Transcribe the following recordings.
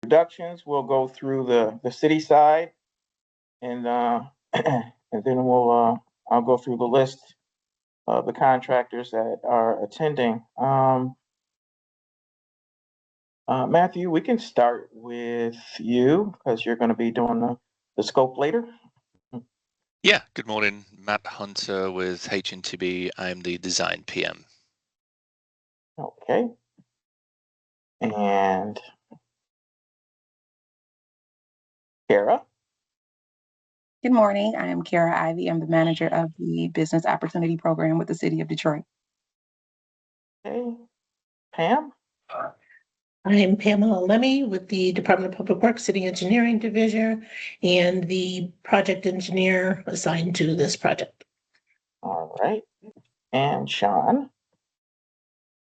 introductions. We'll go through the city side, and and then I'll go through the list of the contractors that are attending. Matthew, we can start with you because you're going to be doing the scope later. Yeah, good morning. Matt Hunter with HNTB. I'm the design PM. Okay. And Kara. Good morning. I am Kara Ivy. I'm the manager of the Business Opportunity Program with the City of Detroit. Okay. Pam. I'm Pamela Lemmy with the Department of Public Works City Engineering Division and the project engineer assigned to this project. All right. And Sean.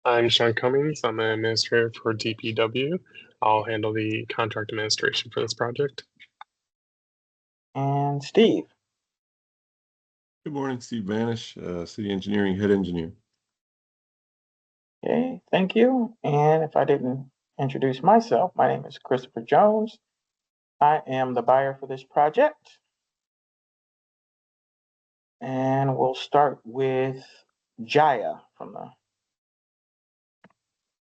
I'm Sean Cummings. I'm an administrator for DPW. I'll handle the contract administration for this project. And Steve. Good morning, Steve Banish, City Engineering Head Engineer. Okay, thank you. And if I didn't introduce myself, my name is Christopher Jones. I am the buyer for this project. And we'll start with Jaya from the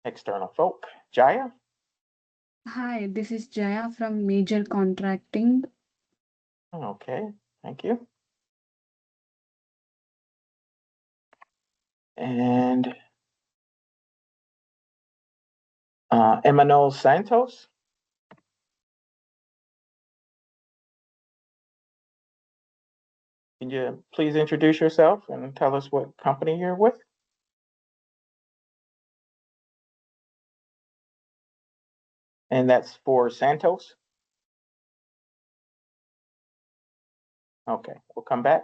external folk. Jaya? Hi, this is Jaya from Major Contracting. Okay, thank you. And Emmanuel Santos. Can you please introduce yourself and tell us what company you're with? And that's for Santos? Okay, we'll come back.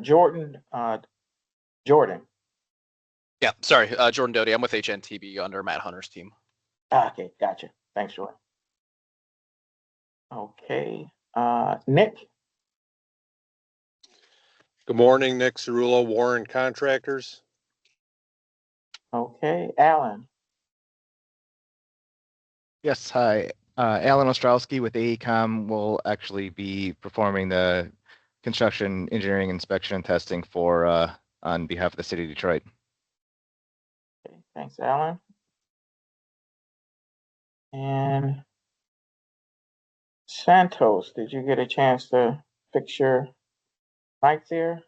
Jordan. Yeah, sorry, Jordan Doty. I'm with HNTB under Matt Hunter's team. Okay, gotcha. Thanks, Jordan. Okay, Nick. Good morning, Nick Cerullo, Warren Contractors. Okay, Alan. Yes, hi. Alan Ostrowski with AECOM will actually be performing the construction engineering inspection and testing for on behalf of the City of Detroit. Okay, thanks, Alan. And Santos, did you get a chance to fix your mic there?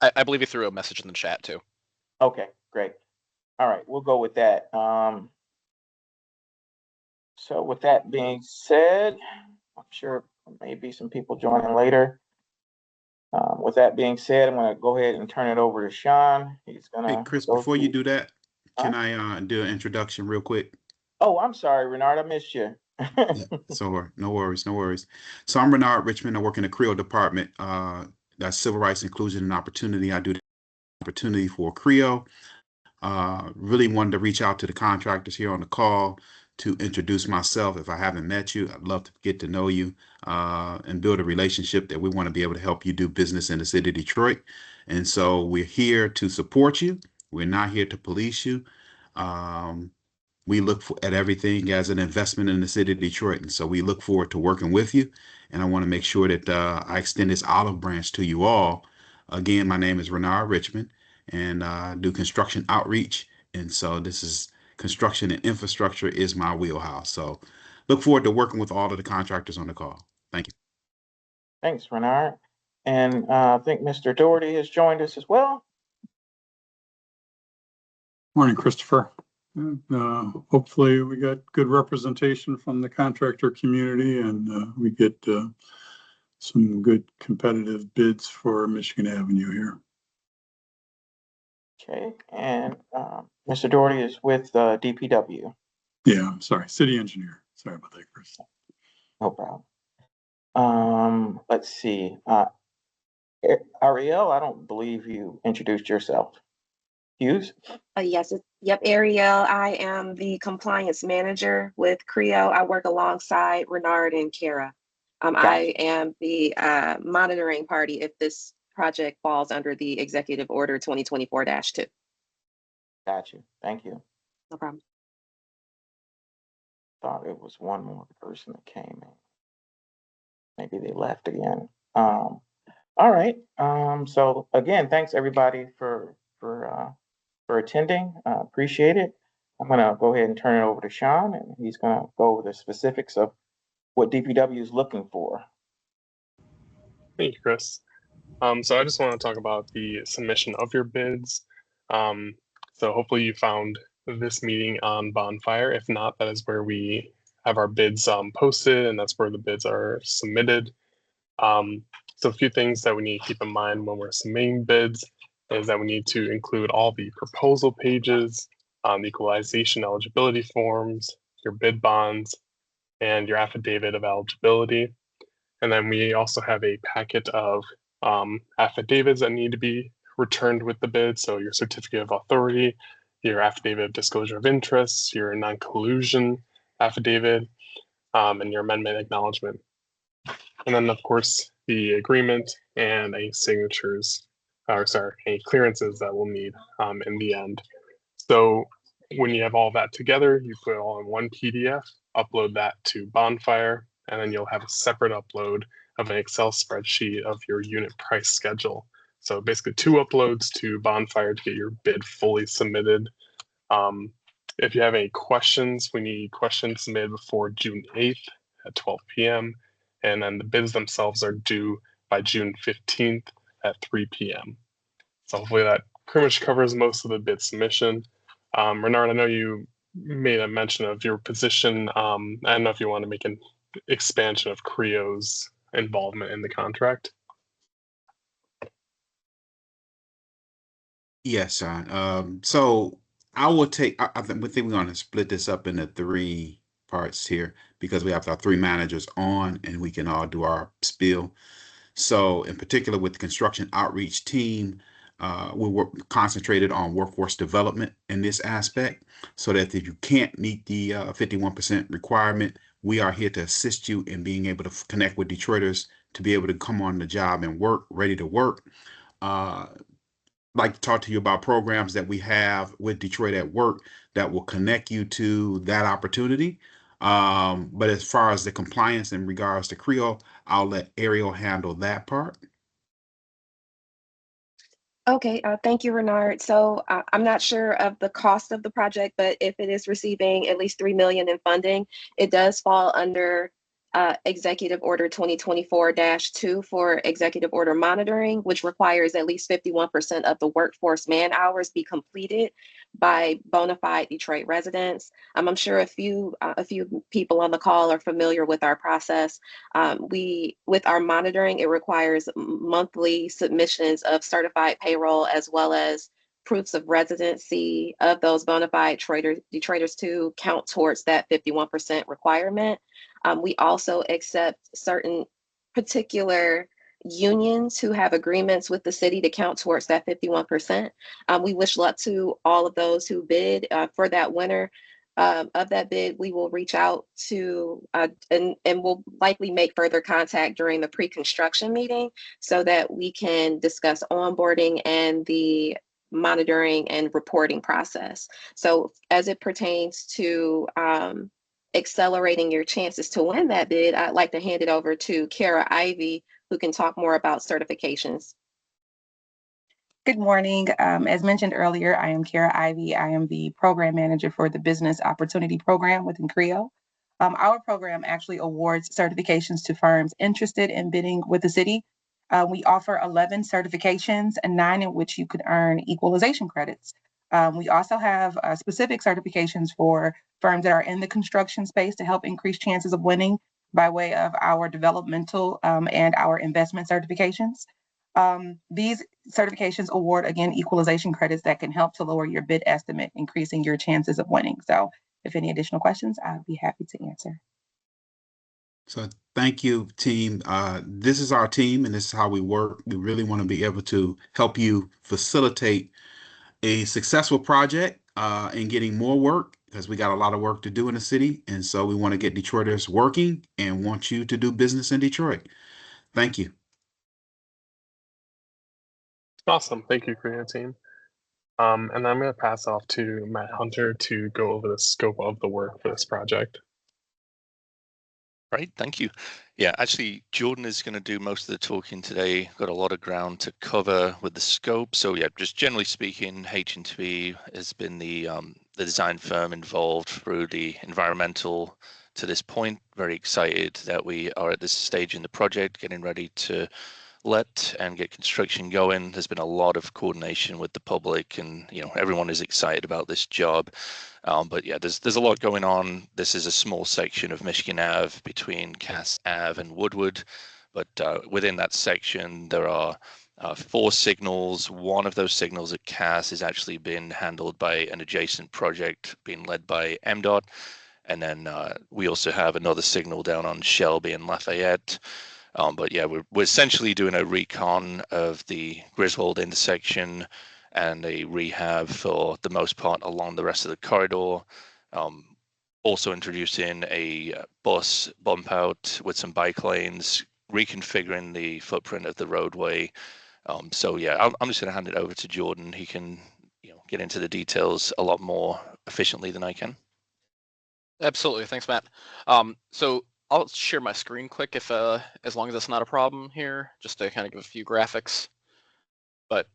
I believe he threw a message in the chat too. Okay, great. All right, we'll go with that. So with that being said, I'm sure maybe some people joining later. With that being said, I'm going to go ahead and turn it over to Sean. He's going to. Hey, Chris, before you do that, can I do an introduction real quick? Oh, I'm sorry, Renard, I missed you. Yeah, so no worries, no worries. So I'm Renard Richmond. I work in the CREO department. That's Civil Rights, Inclusion, and Opportunity. I do the opportunity for CREO. Really wanted to reach out to the contractors here on the call to introduce myself. If I haven't met you, I'd love to get to know you and build a relationship that we want to be able to help you do business in the city of Detroit. And so we're here to support you. We're not here to police you. We look at everything as an investment in the city of Detroit. And so we look forward to working with you. And I want to make sure that I extend this olive branch to you all. Again, my name is Renard Richmond and I do construction outreach. And so this is construction and infrastructure is my wheelhouse. So look forward to working with all of the contractors on the call. Thank you. Thanks, Renard. And I think Mr. Doherty has joined us as well. Morning, Christopher. Hopefully we got good representation from the contractor community and we get some good competitive bids for Michigan Avenue here. Okay, and Mr. Doherty is with DPW. Yeah, I'm sorry, city engineer. Sorry about that, Chris. No problem. Let's see. Ariel, I don't believe you introduced yourself. Hughes? Yes, yep, Ariel. I am the compliance manager with CREO. I work alongside Renard and Kara. I am the monitoring party if this project falls under the Executive Order 2024-2. Got you. Thank you. No problem. thought it was one more person that came in. Maybe they left again. All right. So again, thanks everybody for attending. Appreciate it. I'm gonna go ahead and turn it over to Sean, and he's gonna go over the specifics of what DPW is looking for. Thank you, Chris. So I just want to talk about the submission of your bids. So hopefully you found this meeting on Bonfire. If not, that is where we have our bids posted, and that's where the bids are submitted. So a few things that we need to keep in mind when we're submitting bids is that we need to include all the proposal pages, the equalization eligibility forms, your bid bonds, and your affidavit of eligibility. And then we also have a packet of affidavits that need to be returned with the bid. So your certificate of authority, your affidavit of disclosure of interests, your non-collusion affidavit, and your amendment acknowledgement. And then of course, the agreement and any signatures, any clearances that we'll need in the end. So when you have all that together, you put it all in one PDF, upload that to Bonfire, and then you'll have a separate upload of an Excel spreadsheet of your unit price schedule. So basically 2 uploads to Bonfire to get your bid fully submitted. If you have any questions, we need questions submitted before June 8th at 12 p.m. And then the bids themselves are due by June 15th at 3 p.m. So hopefully that pretty much covers most of the bid submission. Renard, I know you made a mention of your position. I don't know if you want to make an expansion of CREO's involvement in the contract. Yes, Sean. So I will take, I think we're going to split this up into 3 parts here because we have our 3 managers on and we can all do our spiel. So in particular with the construction outreach team, we're concentrated on workforce development in this aspect so that if you can't meet the 51% requirement, we are here to assist you in being able to connect with Detroiters to be able to come on the job and work, ready to work. Like to talk to you about programs that we have with Detroit at Work that will connect you to that opportunity. But as far as the compliance in regards to CREO, I'll let Ariel handle that part. Okay, thank you, Renard. So I'm not sure of the cost of the project, but if it is receiving at least $3 million in funding, it does fall under Executive Order 2024-2 for Executive Order Monitoring, which requires at least 51% of the workforce man hours be completed by bona fide Detroit residents. I'm sure a few people on the call are familiar with our process. With our monitoring, it requires monthly submissions of certified payroll as well as proofs of residency of those bona fide Detroiters to count towards that 51% requirement. We also accept certain particular unions who have agreements with the city to count towards that 51%. We wish luck to all of those who bid for that winner. Of that bid, we will reach out to and we'll likely make further contact during the pre-construction meeting so that we can discuss onboarding and the monitoring and reporting process. So as it pertains to accelerating your chances to win that bid, I'd like to hand it over to Kara Ivy, who can talk more about certifications. Good morning. As mentioned earlier, I am Kara Ivy. I am the program manager for the Business Opportunity Program within CREO. Our program actually awards certifications to firms interested in bidding with the city. We offer 11 certifications and 9 in which you could earn equalization credits. We also have specific certifications for firms that are in the construction space to help increase chances of winning by way of our developmental and our investment certifications. These certifications award, again, equalization credits that can help to lower your bid estimate, increasing your chances of winning. So if any additional questions, I'd be happy to answer. So thank you, team. This is our team and this is how we work. We really want to be able to help you facilitate a successful project and getting more work because we got a lot of work to do in the city. And so we want to get Detroiters working and want you to do business in Detroit. Thank you. Awesome. Thank you, CREO team. And I'm going to pass off to Matt Hunter to go over the scope of the work for this project. Great, thank you. Yeah, actually, Jordan is going to do most of the talking today. Got a lot of ground to cover with the scope. So yeah, just generally speaking, H&T has been the design firm involved through the environmental to this point. Very excited that we are at this stage in the project, getting ready to let and get construction going. There's been a lot of coordination with the public, and everyone is excited about this job. But yeah, there's a lot going on. This is a small section of Michigan Ave between Cass Ave and Woodward, but within that section there are 4 signals. One of those signals at Cass is actually been handled by an adjacent project being led by MDOT, and then we also have another signal down on Shelby and Lafayette. But yeah, we're essentially doing a recon of the Griswold intersection and a rehab for the most part along the rest of the corridor. Also introducing a bus bump out with some bike lanes, reconfiguring the footprint of the roadway. So yeah, I'm just going to hand it over to Jordan. He can get into the details a lot more efficiently than I can. Absolutely, thanks, Matt. So I'll share my screen quick if as long as it's not a problem here, just to kind of give a few graphics. But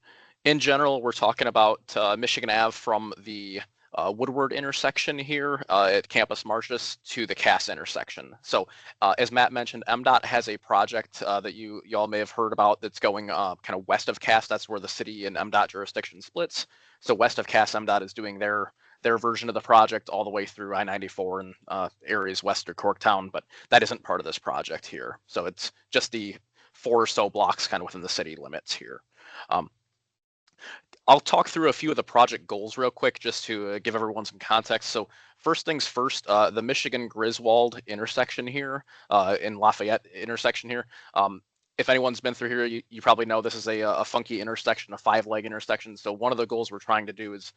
in general, we're talking about Michigan Ave from the Woodward intersection here at Campus Martius to the Cass intersection. So as Matt mentioned, MDOT has a project that y'all may have heard about that's going kind of west of Cass. That's where the city and MDOT jurisdiction splits. So west of Cass, MDOT is doing their version of the project all the way through I-94 and areas west of Corktown, but that isn't part of this project here. So it's just the 4 or so blocks kind of within the city limits here. I'll talk through a few of the project goals real quick just to give everyone some context. So first things first, the Michigan Griswold intersection here in Lafayette intersection here. If anyone's been through here, you probably know this is a funky intersection, a 5-leg intersection. So one of the goals we're trying to do is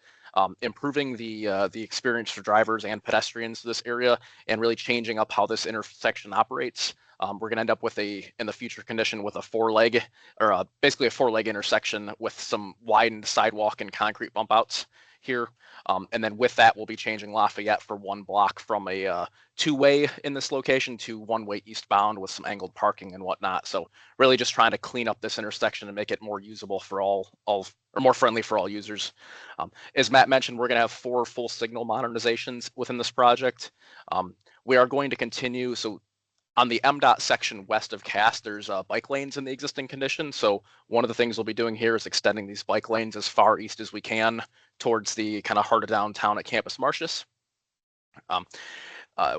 improving the experience for drivers and pedestrians to this area and really changing up how this intersection operates. We're going to end up with in the future condition with a 4-leg or basically a 4-leg intersection with some widened sidewalk and concrete bump outs here. And then with that, we'll be changing Lafayette for 1 block from a 2-way in this location to 1-way eastbound with some angled parking and whatnot. So really just trying to clean up this intersection and make it more usable for all or more friendly for all users. As Matt mentioned, we're going to have 4 full signal modernizations within this project. We are going to continue. So on the MDOT section west of Cass, there's bike lanes in the existing condition. So one of the things we'll be doing here is extending these bike lanes as far east as we can towards the kind of heart of downtown at Campus Martius.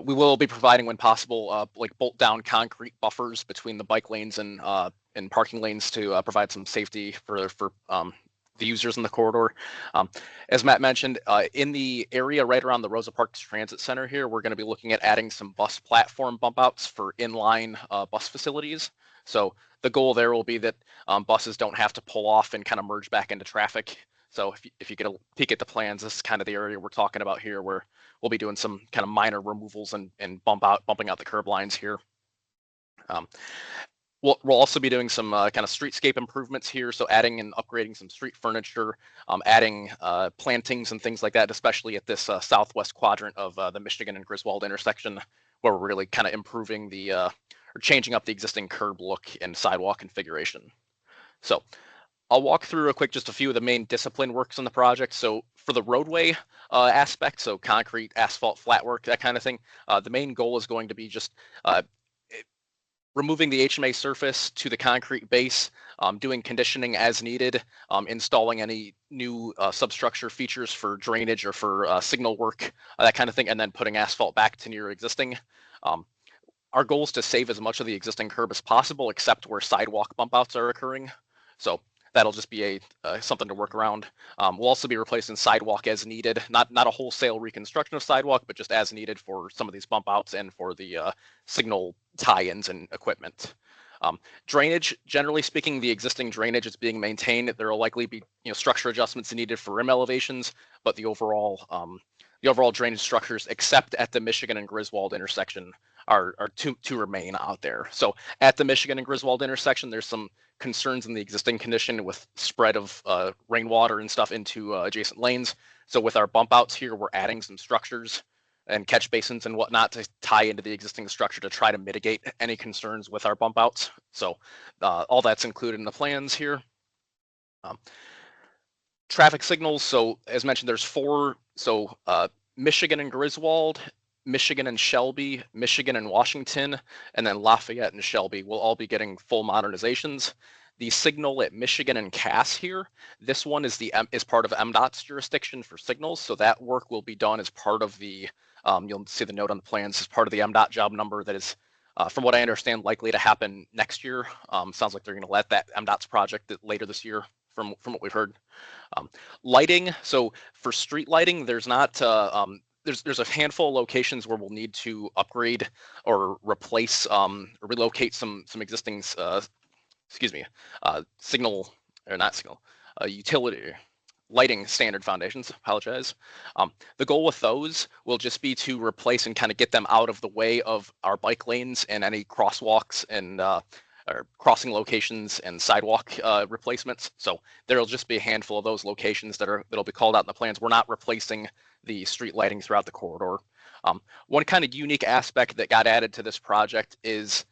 We will be providing, when possible, like bolt down concrete buffers between the bike lanes and parking lanes to provide some safety for the users in the corridor. As Matt mentioned, in the area right around the Rosa Parks Transit Center here, we're going to be looking at adding some bus platform bump outs for inline bus facilities. So the goal there will be that buses don't have to pull off and kind of merge back into traffic. So if you get a peek at the plans, this is kind of the area we're talking about here, where we'll be doing some kind of minor removals and bumping out the curb lines here. We'll also be doing some kind of streetscape improvements here, so adding and upgrading some street furniture, adding plantings and things like that, especially at this southwest quadrant of the Michigan and Griswold intersection, where we're really kind of improving or changing up the existing curb look and sidewalk configuration. So I'll walk through real quick just a few of the main discipline works on the project. So for the roadway aspect, so concrete, asphalt, flat work, that kind of thing, the main goal is going to be just removing the HMA surface to the concrete base, doing conditioning as needed, installing any new substructure features for drainage or for signal work, that kind of thing, and then putting asphalt back to near existing. Our goal is to save as much of the existing curb as possible, except where sidewalk bump outs are occurring. So that'll just be something to work around. We'll also be replacing sidewalk as needed, not a wholesale reconstruction of sidewalk, but just as needed for some of these bump outs and for the signal tie-ins and equipment. Drainage, generally speaking, the existing drainage is being maintained. There will likely be structure adjustments needed for rim elevations, but the overall drainage structures, except at the Michigan and Griswold intersection, are to remain out there. So at the Michigan and Griswold intersection, there's some concerns in the existing condition with spread of rainwater and stuff into adjacent lanes. So with our bump outs here, we're adding some structures and catch basins and whatnot to tie into the existing structure to try to mitigate any concerns with our bump outs. So all that's included in the plans here. Traffic signals. So as mentioned, there's 4. So Michigan and Griswold, Michigan and Shelby, Michigan and Washington, and then Lafayette and Shelby will all be getting full modernizations. The signal at Michigan and Cass here, this one is part of MDOT's jurisdiction for signals. So that work will be done as part of the, you'll see the note on the plans, as part of the MDOT job number that is, from what I understand, likely to happen next year. Sounds like they're going to let that MDOT's project later this year from what we've heard. Lighting, so for street lighting, there's not, there's a handful of locations where we'll need to upgrade or replace, or relocate some existing, signal, or not signal, utility lighting standard foundations, apologize. The goal with those will just be to replace and kind of get them out of the way of our bike lanes and any crosswalks and or crossing locations and sidewalk replacements. So there'll just be a handful of those locations that'll be called out in the plans. We're not replacing the street lighting throughout the corridor. One kind of unique aspect that got added to this project is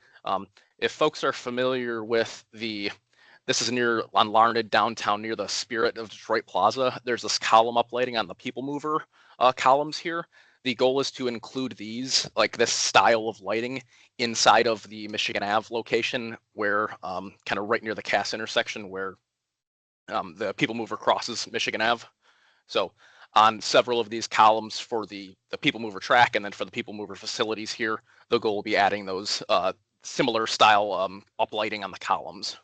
if folks are familiar with this is on Larned downtown near the Spirit of Detroit Plaza. There's this column uplighting on the People Mover columns here. The goal is to include these, like this style of lighting, inside of the Michigan Ave location where kind of right near the Cass intersection where the People Mover crosses Michigan Ave. So on several of these columns for the People Mover track and then for the People Mover facilities here, the goal will be adding those similar style uplighting on the columns.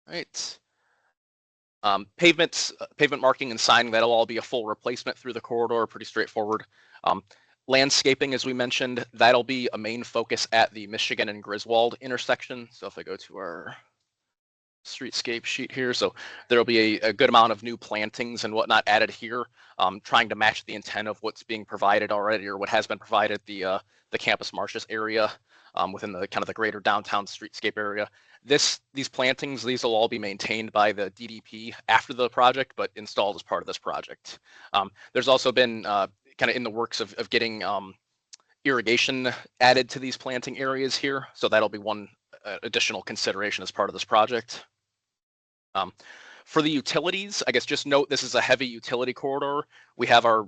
Right. Pavement marking and signing, that'll all be a full replacement through the corridor, pretty straightforward. Landscaping, as we mentioned, that'll be a main focus at the Michigan and Griswold intersection. So if I go to our streetscape sheet here, so there'll be a good amount of new plantings and whatnot added here, trying to match the intent of what's being provided already or what has been provided the Campus Martius area within the kind of the greater downtown streetscape area. These plantings, these will all be maintained by the DDP after the project, but installed as part of this project. There's also been kind of in the works of getting irrigation added to these planting areas here. So that'll be one additional consideration as part of this project. For the utilities, I guess just note this is a heavy utility corridor. We have our,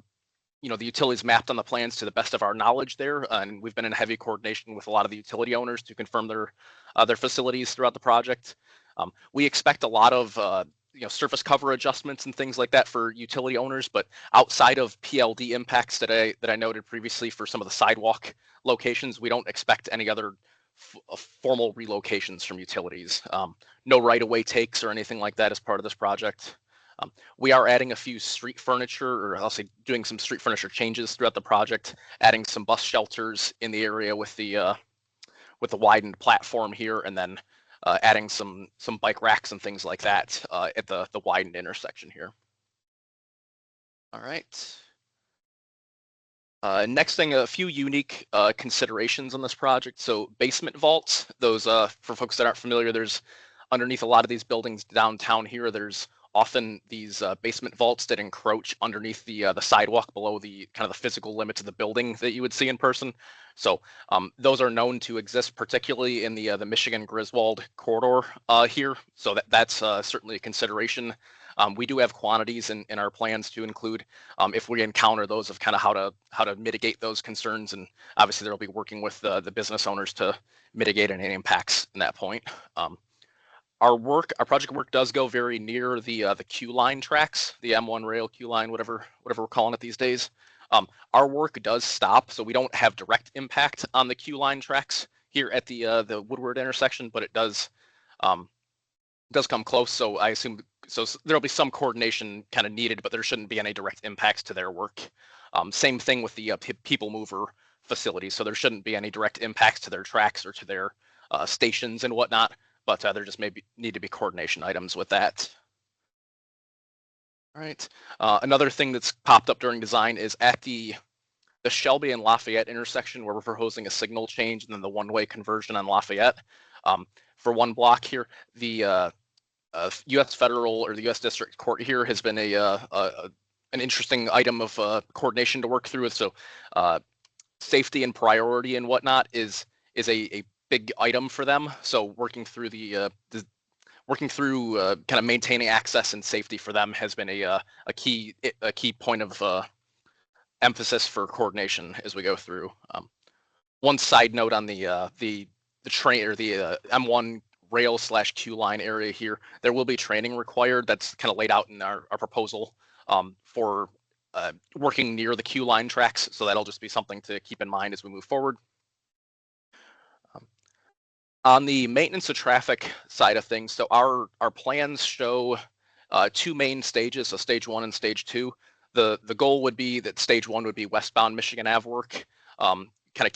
the utilities mapped on the plans to the best of our knowledge there, and we've been in heavy coordination with a lot of the utility owners to confirm their facilities throughout the project. We expect a lot of surface cover adjustments and things like that for utility owners, but outside of PLD impacts that I noted previously for some of the sidewalk locations, we don't expect any other formal relocations from utilities. No right-of-way takes or anything like that as part of this project. We are adding a few street furniture, or I'll say doing some street furniture changes throughout the project, adding some bus shelters in the area with the widened platform here, and then adding some bike racks and things like that at the widened intersection here. All right. Next thing, a few unique considerations on this project. So basement vaults, those for folks that aren't familiar, there's underneath a lot of these buildings downtown here, there's often these basement vaults that encroach underneath the sidewalk below the kind of the physical limits of the building that you would see in person. So those are known to exist, particularly in the Michigan Griswold corridor here. So that's certainly a consideration. We do have quantities in our plans to include if we encounter those of kind of how to mitigate those concerns, and obviously they'll be working with the business owners to mitigate any impacts in that point. Our project work does go very near the Q line tracks, the M1 rail Q line, whatever we're calling it these days. Our work does stop, so we don't have direct impact on the Q line tracks here at the Woodward intersection, but it does come close. So I assume there'll be some coordination kind of needed, but there shouldn't be any direct impacts to their work. Same thing with the People Mover facility, so there shouldn't be any direct impacts to their tracks or to their stations and whatnot. But there just need to be coordination items with that. All right. Another thing that's popped up during design is at the Shelby and Lafayette intersection, where we're proposing a signal change and then the one-way conversion on Lafayette. For one block here, the U.S. Federal or the U.S. District Court here has been an interesting item of coordination to work through with. So safety and priority and whatnot is a big item for them. So working through kind of maintaining access and safety for them has been a key point of emphasis for coordination as we go through. One side note on the train or the M1 rail/queue line area here, there will be training required. That's kind of laid out in our proposal for working near the queue line tracks. So that'll just be something to keep in mind as we move forward. On the maintenance of traffic side of things, so our plans show 2 main stages, so stage 1 and stage 2. The goal would be that stage 1 would be westbound Michigan Ave work, kind of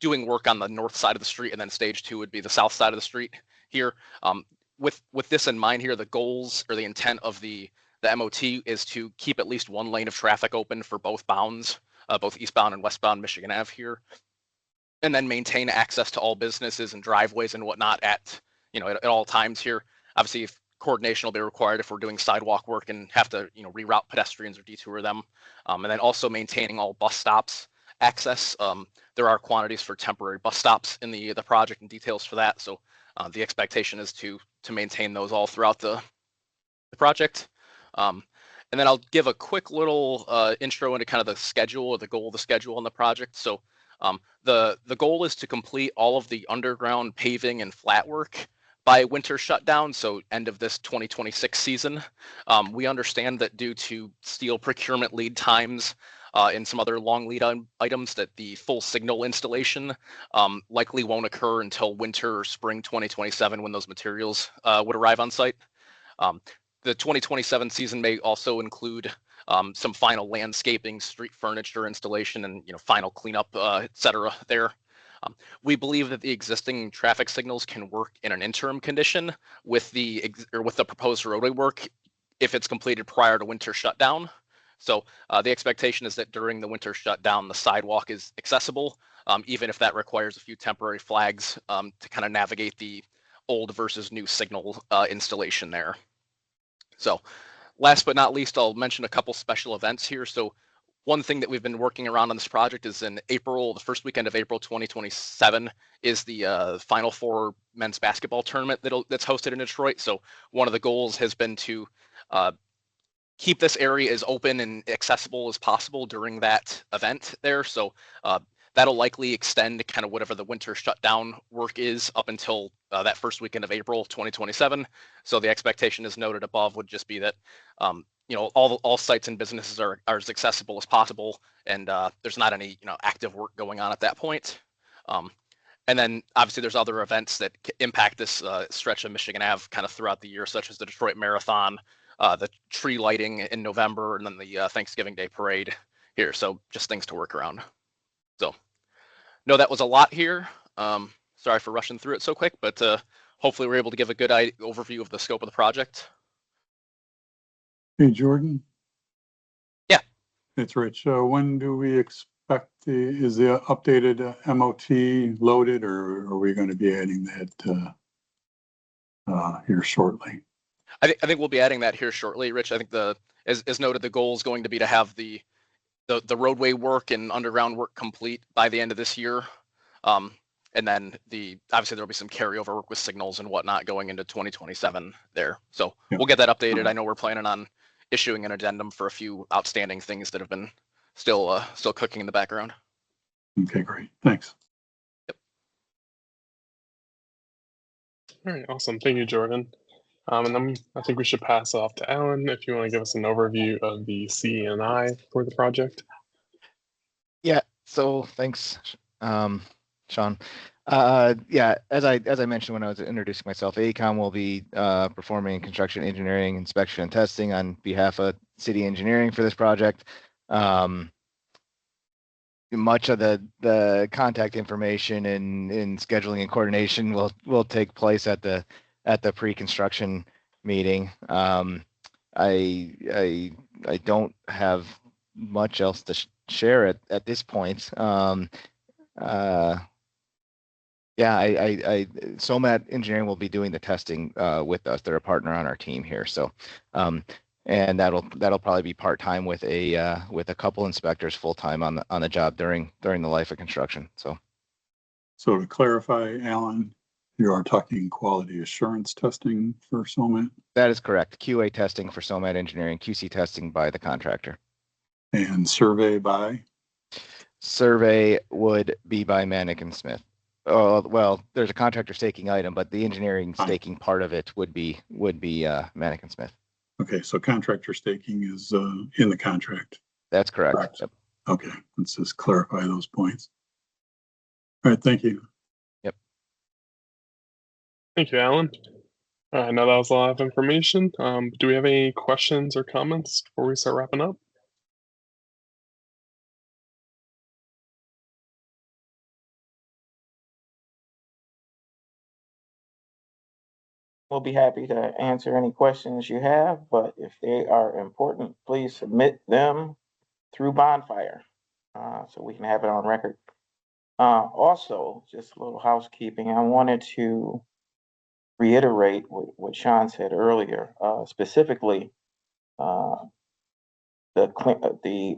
doing work on the north side of the street, and then stage 2 would be the south side of the street here. With this in mind here, the goals or the intent of the MOT is to keep at least 1 lane of traffic open for both bounds, both eastbound and westbound Michigan Ave here, and then maintain access to all businesses and driveways and whatnot at all times here. Obviously, if coordination will be required if we're doing sidewalk work and have to reroute pedestrians or detour them, and then also maintaining all bus stops access. There are quantities for temporary bus stops in the project and details for that. So the expectation is to maintain those all throughout the project. And then I'll give a quick little intro into kind of the schedule or the goal of the schedule on the project. So the goal is to complete all of the underground paving and flat work by winter shutdown, so end of this 2026 season. We understand that due to steel procurement lead times and some other long lead items, that the full signal installation likely won't occur until winter or spring 2027 when those materials would arrive on site. The 2027 season may also include some final landscaping, street furniture installation, and final cleanup, et cetera. There, we believe that the existing traffic signals can work in an interim condition with the proposed roadway work if it's completed prior to winter shutdown. So the expectation is that during the winter shutdown, the sidewalk is accessible, even if that requires a few temporary flags to kind of navigate the old versus new signal installation there. So last but not least, I'll mention a couple special events here. So one thing that we've been working around on this project is in April, the first weekend of April 2027 is the Final Four men's basketball tournament that's hosted in Detroit. So one of the goals has been to keep this area as open and accessible as possible during that event there. So that'll likely extend kind of whatever the winter shutdown work is up until that first weekend of April 2027. So the expectation as noted above would just be that all sites and businesses are as accessible as possible, and there's not any active work going on at that point. And then obviously there's other events that impact this stretch of Michigan Ave kind of throughout the year, such as the Detroit Marathon, the tree lighting in November, and then the Thanksgiving Day parade here. So just things to work around. So no, that was a lot here. Sorry for rushing through it so quick, but hopefully we're able to give a good overview of the scope of the project. Hey, Jordan. Yeah. It's Rich. When do we expect is the updated MOT loaded, or are we going to be adding that here shortly? I think we'll be adding that here shortly, Rich. I think as noted, the goal is going to be to have the roadway work and underground work complete by the end of this year. And then obviously there'll be some carryover work with signals and whatnot going into 2027 there. So we'll get that updated. I know we're planning on issuing an addendum for a few outstanding things that have been still cooking in the background. Okay, great. Thanks. Yep. All right, awesome. Thank you, Jordan. And then I think we should pass off to Alan if you want to give us an overview of the CE&I for the project. Yeah, so thanks, Sean. Yeah, as I mentioned when I was introducing myself, AECOM will be performing construction engineering, inspection, and testing on behalf of city engineering for this project. Much of the contact information and scheduling and coordination will take place at the pre-construction meeting. I don't have much else to share at this point. Yeah, SOMAT Engineering will be doing the testing with us. They're a partner on our team here. So And that'll probably be part-time with a couple inspectors full-time on the job during the life of construction. So to clarify, Alan, you are talking quality assurance testing for SOMAT? that is correct. QA testing for SOMAT engineering, QC testing by the contractor. And survey by? Survey would be by Manikin Smith. Oh, well, there's a contractor staking item, but the engineering staking part of it would be Manikin Smith. Okay, so contractor staking is in the contract. That's correct. Yep. Okay, let's just clarify those points. All right, thank you. Yep. Thank you, Alan. I know that was a lot of information. Do we have any questions or comments before we start wrapping up? We'll be happy to answer any questions you have, but if they are important, please submit them through Bonfire so we can have it on record. Also, just a little housekeeping, I wanted to reiterate what Sean said earlier, specifically the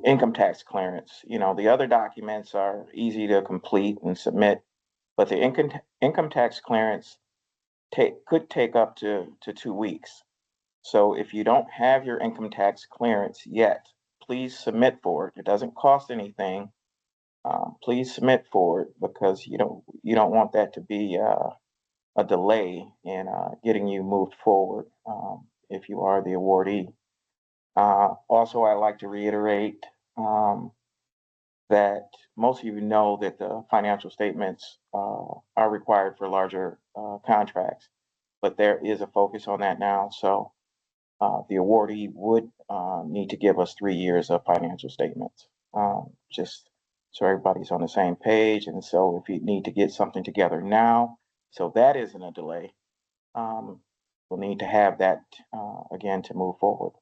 income tax clearance. You know, the other documents are easy to complete and submit, but the income tax clearance could take up to 2 weeks. So if you don't have your income tax clearance yet, please submit for it. It doesn't cost anything. Please submit for it because you don't want that to be a delay in getting you moved forward if you are the awardee. Also, I'd like to reiterate that most of you know that the financial statements are required for larger contracts, but there is a focus on that now. So the awardee would need to give us 3 years of financial statements, just so everybody's on the same page. And so if you need to get something together now, so that isn't a delay, we'll need to have that again to move forward.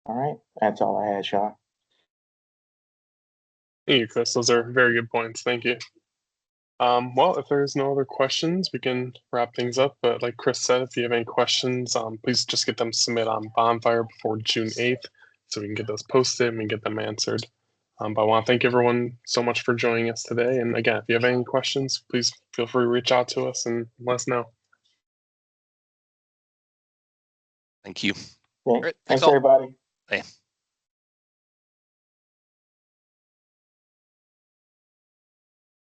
All right, that's all I had, Sean. Thank you, Chris. Those are very good points. Thank you. Well, if there's no other questions, we can wrap things up. But like Chris said, if you have any questions, please just get them submitted on Bonfire before June 8th so we can get those posted and we get them answered. But I want to thank everyone so much for joining us today. And again, if you have any questions, please feel free to reach out to us and let us know. Thank you. Okay. Great. Thanks all. everybody. Hey.